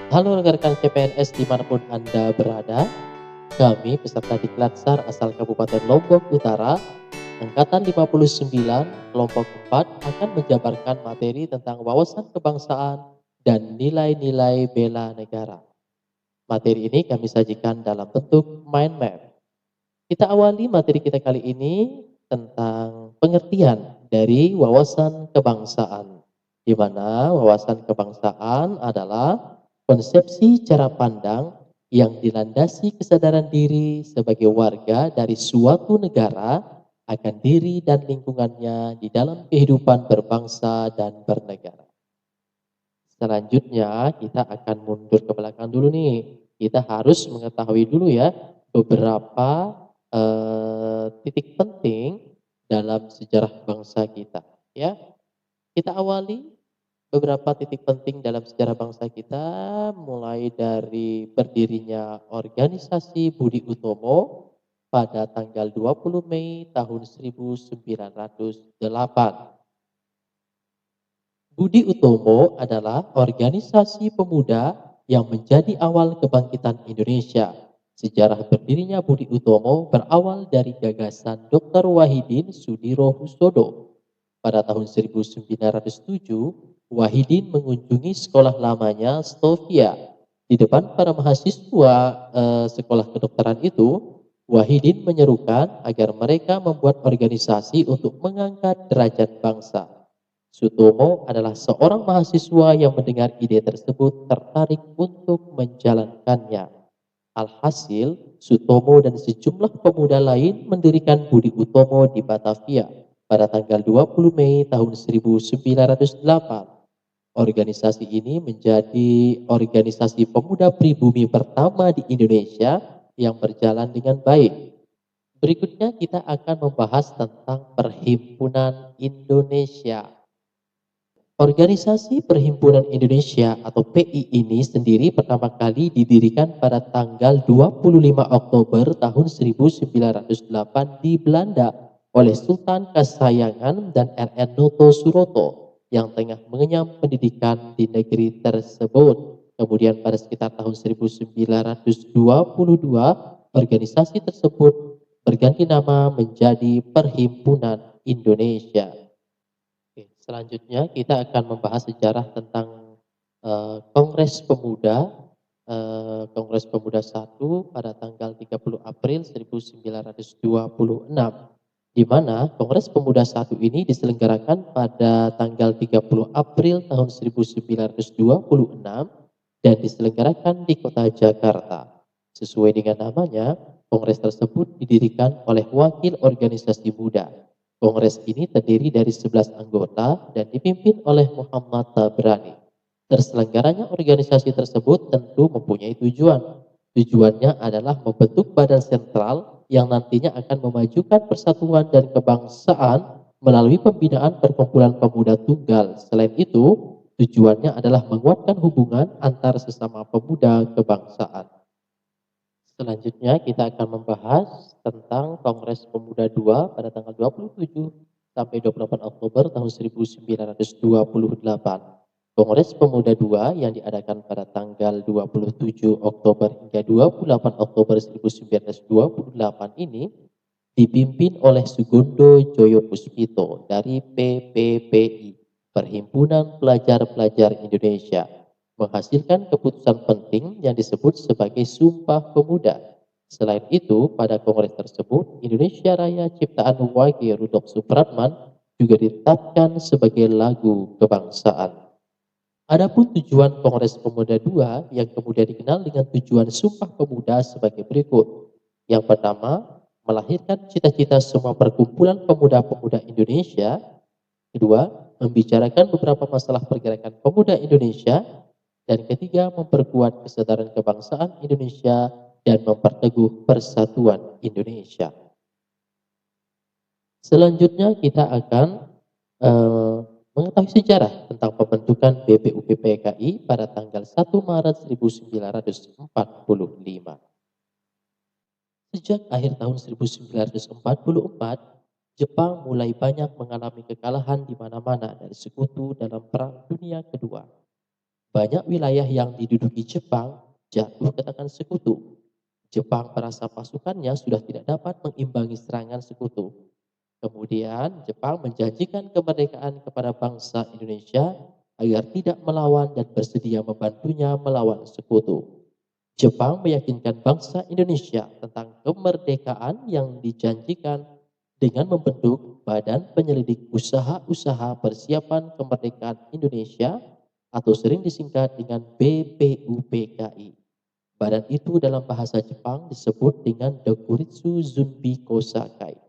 Halo rekan-rekan CPNS dimanapun Anda berada, kami peserta Diklat SAR asal Kabupaten Lombok Utara, Angkatan 59, Kelompok 4 akan menjabarkan materi tentang wawasan kebangsaan dan nilai-nilai bela negara. Materi ini kami sajikan dalam bentuk mind map. Kita awali materi kita kali ini tentang pengertian dari wawasan kebangsaan, di mana wawasan kebangsaan adalah konsepsi cara pandang yang dilandasi kesadaran diri sebagai warga dari suatu negara akan diri dan lingkungannya di dalam kehidupan berbangsa dan bernegara. Selanjutnya kita akan mundur ke belakang dulu nih. Kita harus mengetahui dulu ya beberapa titik penting dalam sejarah bangsa kita. Ya, kita awali beberapa titik penting dalam sejarah bangsa kita, mulai dari berdirinya organisasi Budi Utomo pada tanggal 20 Mei tahun 1908. Budi Utomo adalah organisasi pemuda yang menjadi awal kebangkitan Indonesia. Sejarah berdirinya Budi Utomo berawal dari gagasan Dr. Wahidin Sudirohusodo. Pada tahun 1907, Wahidin mengunjungi sekolah lamanya Stovia. Di depan para mahasiswa sekolah kedokteran itu, Wahidin menyerukan agar mereka membuat organisasi untuk mengangkat derajat bangsa. Sutomo adalah seorang mahasiswa yang mendengar ide tersebut tertarik untuk menjalankannya. Alhasil, Sutomo dan sejumlah pemuda lain mendirikan Budi Utomo di Batavia pada tanggal 20 Mei tahun 1908. Organisasi ini menjadi organisasi pemuda pribumi pertama di Indonesia yang berjalan dengan baik. Berikutnya kita akan membahas tentang Perhimpunan Indonesia. Organisasi Perhimpunan Indonesia atau PI ini sendiri pertama kali didirikan pada tanggal 25 Oktober tahun 1908 di Belanda oleh Sultan Kasayangan dan RN Noto Suroto yang tengah mengenyam pendidikan di negeri tersebut. Kemudian pada sekitar tahun 1922, organisasi tersebut berganti nama menjadi Perhimpunan Indonesia. Oke, selanjutnya kita akan membahas sejarah tentang Kongres Pemuda, Kongres Pemuda 1 pada tanggal 30 April 1926, di mana Kongres Pemuda 1 ini diselenggarakan pada tanggal 30 April tahun 1926 dan diselenggarakan di kota Jakarta. Sesuai dengan namanya, Kongres tersebut didirikan oleh wakil organisasi muda. Kongres ini terdiri dari 11 anggota dan dipimpin oleh Muhammad Tabrani. Terselenggaranya organisasi tersebut tentu mempunyai tujuan. Tujuannya adalah membentuk badan sentral yang nantinya akan memajukan persatuan dan kebangsaan melalui pembinaan perkumpulan pemuda tunggal. Selain itu, tujuannya adalah menguatkan hubungan antar sesama pemuda kebangsaan. Selanjutnya kita akan membahas tentang Kongres Pemuda II pada tanggal 27 sampai 28 Oktober tahun 1928. Kongres Pemuda II yang diadakan pada tanggal 27 Oktober hingga 28 Oktober 1928 ini dipimpin oleh Sugondo Joyo Puspito dari PPPI, Perhimpunan Pelajar-Pelajar Indonesia, menghasilkan keputusan penting yang disebut sebagai Sumpah Pemuda. Selain itu, pada kongres tersebut, Indonesia Raya ciptaan W.G. Rudolf Supratman juga ditetapkan sebagai lagu kebangsaan. Adapun tujuan Kongres Pemuda II yang kemudian dikenal dengan tujuan Sumpah Pemuda sebagai berikut. Yang pertama, melahirkan cita-cita semua perkumpulan pemuda-pemuda Indonesia. Kedua, membicarakan beberapa masalah pergerakan pemuda Indonesia. Dan ketiga, memperkuat kesadaran kebangsaan Indonesia dan memperteguh persatuan Indonesia. Selanjutnya kita akan mengetahui sejarah tentang pembentukan BPUPPKI pada tanggal 1 Maret 1945. Sejak akhir tahun 1944, Jepang mulai banyak mengalami kekalahan di mana-mana dari sekutu dalam Perang Dunia Kedua. Banyak wilayah yang diduduki Jepang jatuh ke tangan sekutu. Jepang merasa pasukannya sudah tidak dapat mengimbangi serangan sekutu. Kemudian Jepang menjanjikan kemerdekaan kepada bangsa Indonesia agar tidak melawan dan bersedia membantunya melawan sekutu. Jepang meyakinkan bangsa Indonesia tentang kemerdekaan yang dijanjikan dengan membentuk Badan Penyelidik Usaha-Usaha Persiapan Kemerdekaan Indonesia atau sering disingkat dengan BPUPKI. Badan itu dalam bahasa Jepang disebut dengan Dokuritsu Zunbi Kosakai.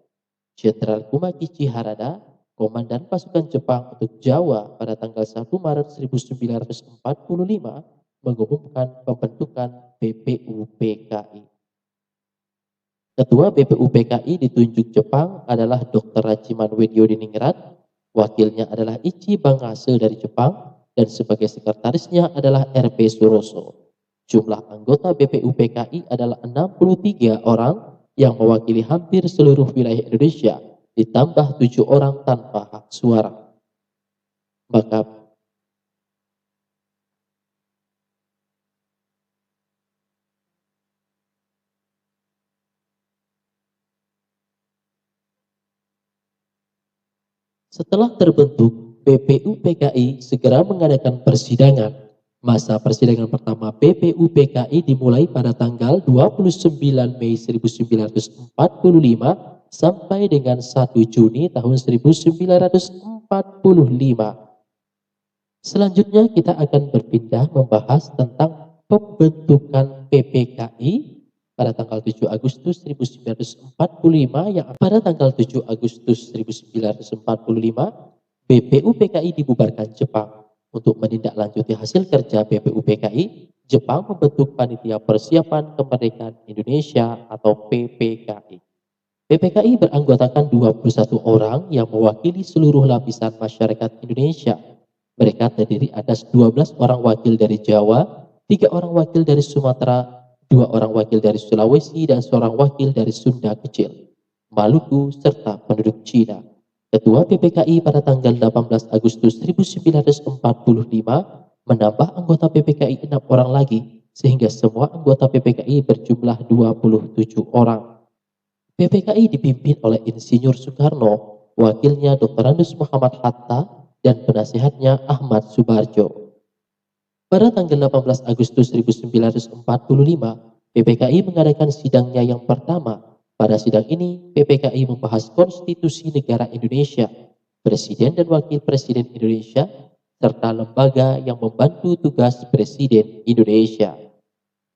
Jenderal Kumakichi Harada, Komandan Pasukan Jepang untuk Jawa pada tanggal 1 Maret 1945, mengumumkan pembentukan BPUPKI. Ketua BPUPKI ditunjuk Jepang adalah Dr. Rajiman Weddiodiningrat, wakilnya adalah Ichi Bangase dari Jepang, dan sebagai sekretarisnya adalah RP Suroso. Jumlah anggota BPUPKI adalah 63 orang yang mewakili hampir seluruh wilayah Indonesia, ditambah 7 orang tanpa hak suara. Maka setelah terbentuk, BPUPKI segera mengadakan persidangan. Masa persidangan pertama BPUPKI dimulai pada tanggal 29 Mei 1945 sampai dengan 1 Juni tahun 1945. Selanjutnya kita akan berpindah membahas tentang pembentukan PPKI pada tanggal 7 Agustus 1945 yang pada tanggal 7 Agustus 1945 BPUPKI dibubarkan Jepang. Untuk menindaklanjuti hasil kerja BPUPKI, Jepang membentuk Panitia Persiapan Kemerdekaan Indonesia atau PPKI. PPKI beranggotakan 21 orang yang mewakili seluruh lapisan masyarakat Indonesia. Mereka terdiri atas 12 orang wakil dari Jawa, 3 orang wakil dari Sumatera, 2 orang wakil dari Sulawesi, dan seorang wakil dari Sunda Kecil, Maluku, serta penduduk Cina. Ketua PPKI pada tanggal 18 Agustus 1945 menambah anggota PPKI 6 orang lagi, sehingga semua anggota PPKI berjumlah 27 orang. PPKI dipimpin oleh Insinyur Soekarno, wakilnya Dr. Andes Muhammad Hatta, dan penasihatnya Ahmad Subarjo. Pada tanggal 18 Agustus 1945, PPKI mengadakan sidangnya yang pertama. Pada sidang ini, PPKI membahas konstitusi negara Indonesia, Presiden dan Wakil Presiden Indonesia, serta lembaga yang membantu tugas Presiden Indonesia.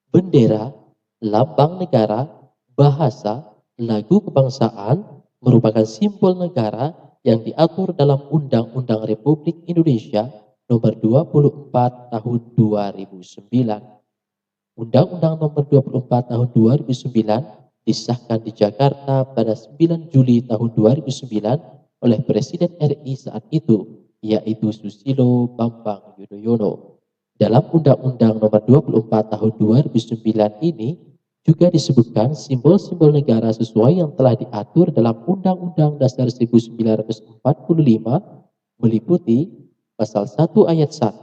Bendera, lambang negara, bahasa, lagu kebangsaan merupakan simbol negara yang diatur dalam Undang-Undang Republik Indonesia Nomor 24 Tahun 2009. Undang-Undang Nomor 24 Tahun 2009 disahkan di Jakarta pada 9 Juli tahun 2009 oleh Presiden RI saat itu, yaitu Susilo Bambang Yudhoyono. Dalam Undang-Undang Nomor 24 Tahun 2009 ini juga disebutkan simbol-simbol negara sesuai yang telah diatur dalam Undang-Undang Dasar 1945 meliputi Pasal 1 Ayat 1,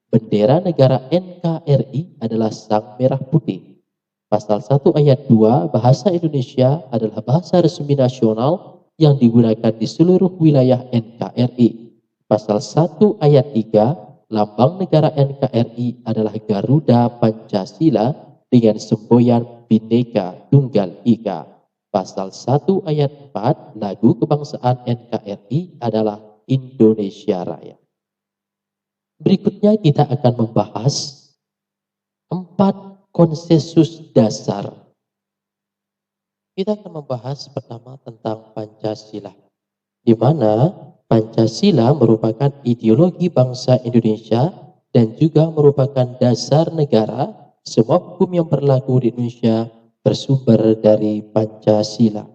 bendera negara NKRI adalah sang merah putih. Pasal 1 Ayat 2, bahasa Indonesia adalah bahasa resmi nasional yang digunakan di seluruh wilayah NKRI. Pasal 1 Ayat 3, lambang negara NKRI adalah Garuda Pancasila dengan semboyan Bhinneka Tunggal Ika. Pasal 1 Ayat 4, lagu kebangsaan NKRI adalah Indonesia Raya. Berikutnya kita akan membahas 4 konsensus dasar. Kita akan membahas pertama tentang Pancasila, di mana Pancasila merupakan ideologi bangsa Indonesia dan juga merupakan dasar negara. Semua hukum yang berlaku di Indonesia bersumber dari Pancasila.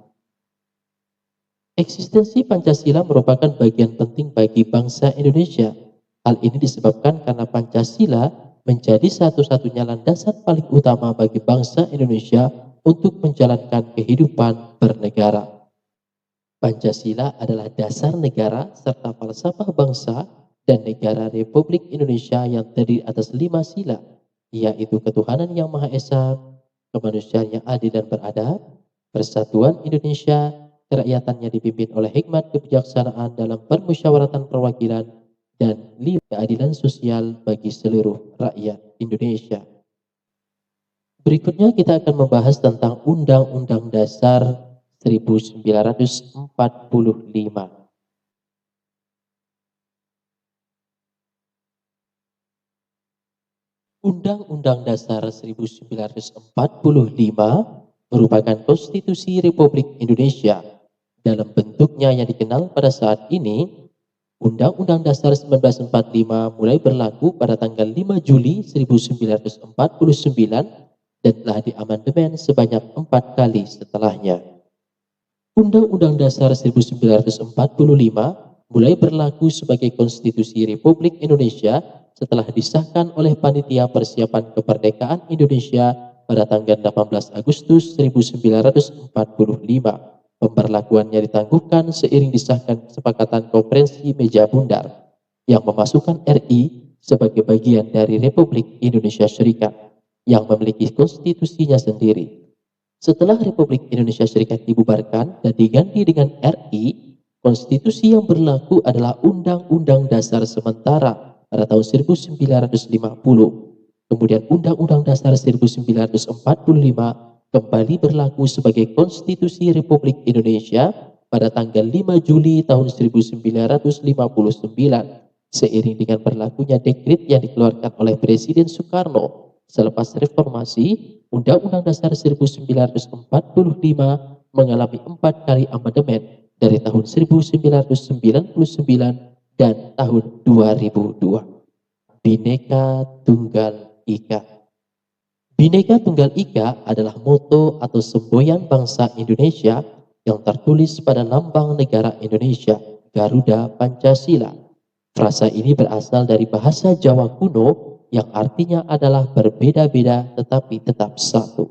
Eksistensi Pancasila merupakan bagian penting bagi bangsa Indonesia. Hal ini disebabkan karena Pancasila menjadi satu-satunya landasan paling utama bagi bangsa Indonesia untuk menjalankan kehidupan bernegara. Pancasila adalah dasar negara serta falsafah bangsa dan negara Republik Indonesia yang terdiri atas 5 sila, yaitu ketuhanan yang Maha Esa, kemanusiaan yang adil dan beradab, persatuan Indonesia, kerakyatannya dipimpin oleh hikmat kebijaksanaan dalam permusyawaratan perwakilan, dan 5 keadilan sosial bagi seluruh rakyat Indonesia. Berikutnya kita akan membahas tentang Undang-Undang Dasar 1945. Undang-Undang Dasar 1945 merupakan konstitusi Republik Indonesia. Dalam bentuknya yang dikenal pada saat ini, Undang-Undang Dasar 1945 mulai berlaku pada tanggal 5 Juli 1949 dan telah diamandemen sebanyak 4 kali setelahnya. Undang-Undang Dasar 1945 mulai berlaku sebagai konstitusi Republik Indonesia setelah disahkan oleh Panitia Persiapan Kemerdekaan Indonesia pada tanggal 18 Agustus 1945. Pemberlakuannya ditangguhkan seiring disahkan kesepakatan Konferensi Meja Bundar yang memasukkan RI sebagai bagian dari Republik Indonesia Serikat yang memiliki konstitusinya sendiri. Setelah Republik Indonesia Serikat dibubarkan dan diganti dengan RI, konstitusi yang berlaku adalah Undang-Undang Dasar sementara pada tahun 1950. Kemudian Undang-Undang Dasar 1945 kembali berlaku sebagai Konstitusi Republik Indonesia pada tanggal 5 Juli tahun 1959 seiring dengan berlakunya dekret yang dikeluarkan oleh Presiden Soekarno selepas reformasi. Undang-Undang Dasar 1945 mengalami 4 kali amandemen dari tahun 1999 dan tahun 2002. Bhinneka Tunggal Ika. Bhinneka Tunggal Ika adalah moto atau semboyan bangsa Indonesia yang tertulis pada lambang negara Indonesia, Garuda Pancasila. Frasa ini berasal dari bahasa Jawa kuno yang artinya adalah berbeda-beda tetapi tetap satu.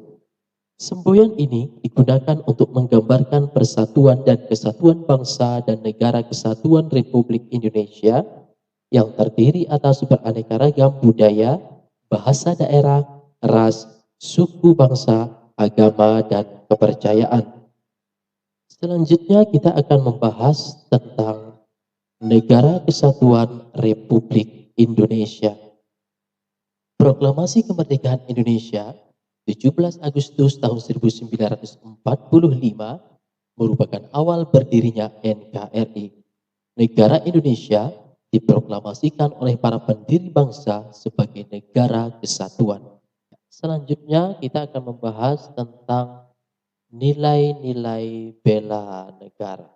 Semboyan ini digunakan untuk menggambarkan persatuan dan kesatuan bangsa dan negara kesatuan Republik Indonesia yang terdiri atas beraneka ragam budaya, bahasa daerah, ras, suku bangsa, agama, dan kepercayaan. Selanjutnya kita akan membahas tentang Negara Kesatuan Republik Indonesia. Proklamasi Kemerdekaan Indonesia 17 Agustus tahun 1945 merupakan awal berdirinya NKRI. Negara Indonesia diproklamasikan oleh para pendiri bangsa sebagai negara kesatuan. Selanjutnya kita akan membahas tentang nilai-nilai bela negara.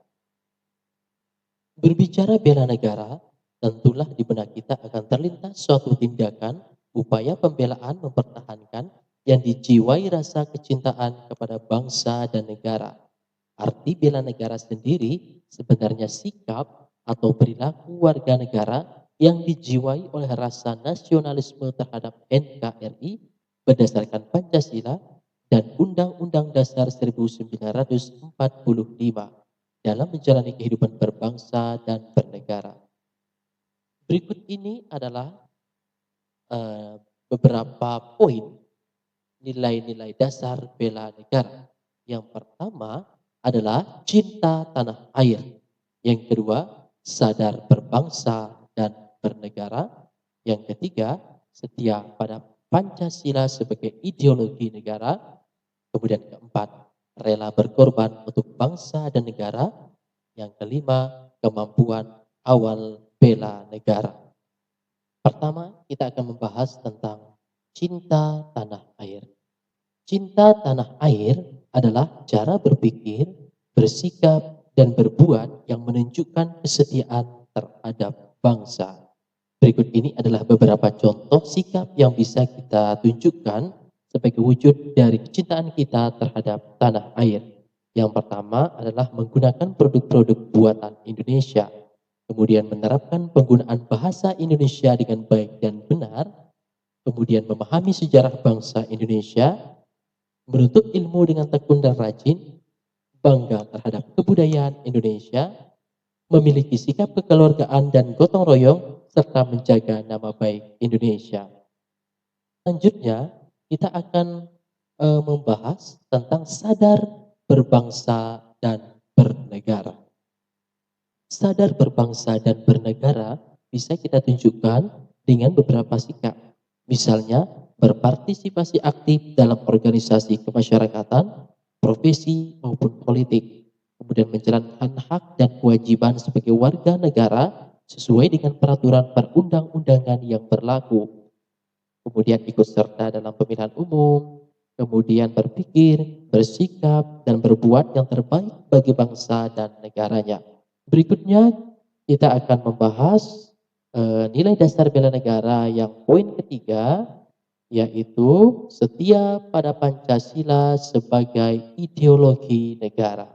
Berbicara bela negara, tentulah di benak kita akan terlintas suatu tindakan upaya pembelaan mempertahankan yang dijiwai rasa kecintaan kepada bangsa dan negara. Arti bela negara sendiri sebenarnya sikap atau perilaku warga negara yang dijiwai oleh rasa nasionalisme terhadap NKRI berdasarkan Pancasila dan Undang-Undang Dasar 1945 dalam menjalani kehidupan berbangsa dan bernegara. Berikut ini adalah beberapa poin nilai-nilai dasar bela negara. Yang pertama adalah cinta tanah air. Yang kedua, sadar berbangsa dan bernegara. Yang ketiga, setia pada Pancasila sebagai ideologi negara. Kemudian keempat, rela berkorban untuk bangsa dan negara. Yang kelima, kemampuan awal bela negara. Pertama, kita akan membahas tentang cinta tanah air. Cinta tanah air adalah cara berpikir, bersikap, dan berbuat yang menunjukkan kesetiaan terhadap bangsa. Berikut ini adalah beberapa contoh sikap yang bisa kita tunjukkan sebagai wujud dari kecintaan kita terhadap tanah air. Yang pertama adalah menggunakan produk-produk buatan Indonesia. Kemudian menerapkan penggunaan bahasa Indonesia dengan baik dan benar, kemudian memahami sejarah bangsa Indonesia, menuntut ilmu dengan tekun dan rajin, bangga terhadap kebudayaan Indonesia, memiliki sikap kekeluargaan dan gotong royong, serta menjaga nama baik Indonesia. Selanjutnya, kita akan membahas tentang sadar berbangsa dan bernegara. Sadar berbangsa dan bernegara bisa kita tunjukkan dengan beberapa sikap. Misalnya, berpartisipasi aktif dalam organisasi kemasyarakatan, profesi maupun politik. Kemudian menjalankan hak dan kewajiban sebagai warga negara sesuai dengan peraturan perundang-undangan yang berlaku. Kemudian ikut serta dalam pemilihan umum, kemudian berpikir, bersikap, dan berbuat yang terbaik bagi bangsa dan negaranya. Berikutnya kita akan membahas nilai dasar bela negara yang poin ketiga, yaitu setia pada Pancasila sebagai ideologi negara.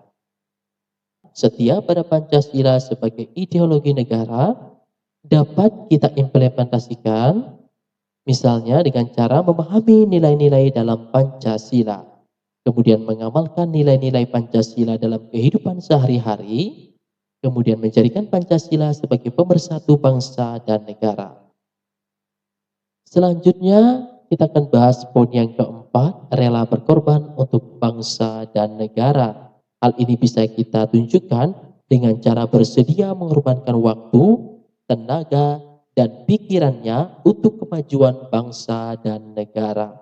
Setia pada Pancasila sebagai ideologi negara dapat kita implementasikan misalnya dengan cara memahami nilai-nilai dalam Pancasila, kemudian mengamalkan nilai-nilai Pancasila dalam kehidupan sehari-hari, kemudian menjadikan Pancasila sebagai pemersatu bangsa dan negara. Selanjutnya kita akan bahas poin yang keempat, rela berkorban untuk bangsa dan negara. Hal ini bisa kita tunjukkan dengan cara bersedia mengorbankan waktu, tenaga, dan pikirannya untuk kemajuan bangsa dan negara.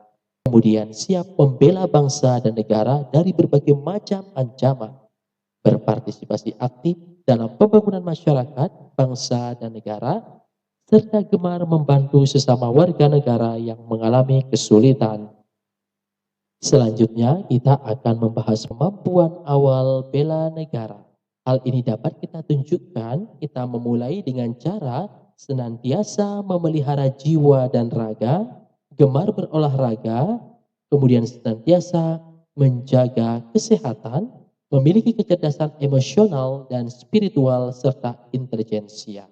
Kemudian siap membela bangsa dan negara dari berbagai macam ancaman. Berpartisipasi aktif dalam pembangunan masyarakat, bangsa, dan negara, serta gemar membantu sesama warga negara yang mengalami kesulitan. Selanjutnya kita akan membahas kemampuan awal bela negara. Hal ini dapat kita tunjukkan, kita memulai dengan cara senantiasa memelihara jiwa dan raga, gemar berolahraga, kemudian senantiasa menjaga kesehatan, memiliki kecerdasan emosional dan spiritual serta intelijensia.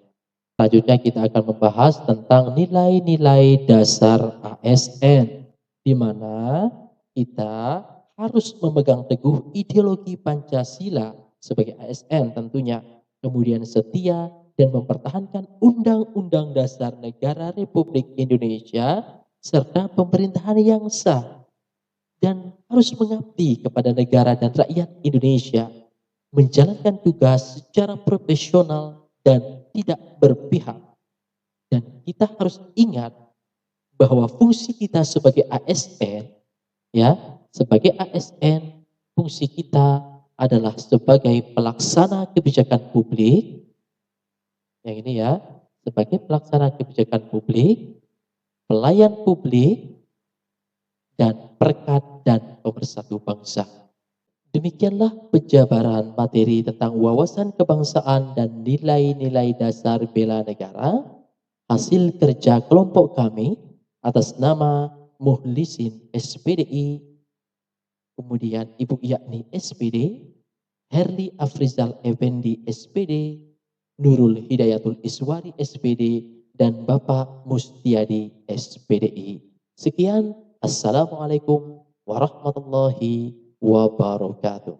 Selanjutnya kita akan membahas tentang nilai-nilai dasar ASN, di mana kita harus memegang teguh ideologi Pancasila sebagai ASN tentunya, kemudian setia dan mempertahankan Undang-Undang Dasar Negara Republik Indonesia serta pemerintahan yang sah, dan harus mengabdi kepada negara dan rakyat Indonesia, menjalankan tugas secara profesional dan tidak berpihak. Dan kita harus ingat bahwa fungsi kita sebagai ASN, sebagai ASN, fungsi kita adalah sebagai pelaksana kebijakan publik, yang ini sebagai pelaksana kebijakan publik, pelayan publik, dan perekat dan pemersatu bangsa. Demikianlah penjabaran materi tentang wawasan kebangsaan dan nilai-nilai dasar bela negara, hasil kerja kelompok kami atas nama Muhlisin SPDI, kemudian Ibu Yakni SPD, Herli Afrizal Effendi SPD, Nurul Hidayatul Iswari SPD, dan Bapak Mustiadi SPDI. Sekian, Assalamualaikum warahmatullahi wabarakatuh.